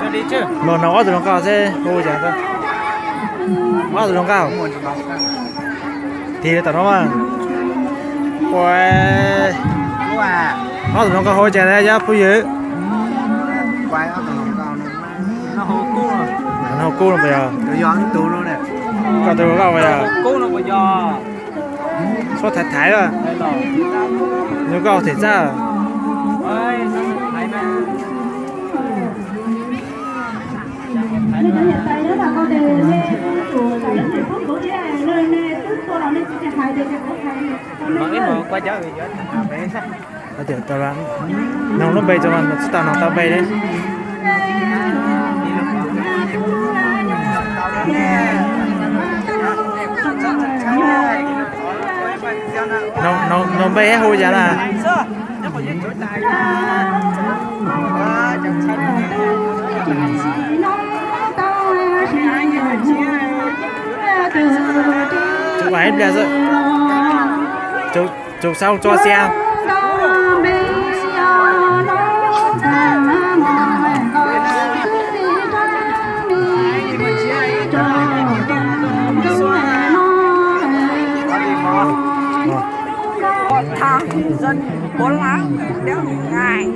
Cho đi chứ. nó từ nó cao sẽ hô chả cơ. Nó từ nó cao. Thì tao nó mà. Quay. Nó từ nó cao hô chả đây chứ, phụ nữ. Quay ở tầng cao nó hô cú rồi. Nó hô cú rồi bây giờ. Nó gió tù nó nè. Cao từ nó cao bây giờ. Cú nó bây giờ. Số thái rồi. Nó cao thể ra. Ơi, thấy mẹ. Nên hiện tại đó là con đề lên của cả đất này phúc của cái nơi này tức cô là nên chỉ hai đề cái Mà ít mà quay trở về Có thể tao đang nó bay cho mình, tao nó tao bay đấy. Nó bay hết hôi chả là. Chụp ảnh bây giờ. Chụp sau cho xe. Thằng dân 4 láng đéo ngày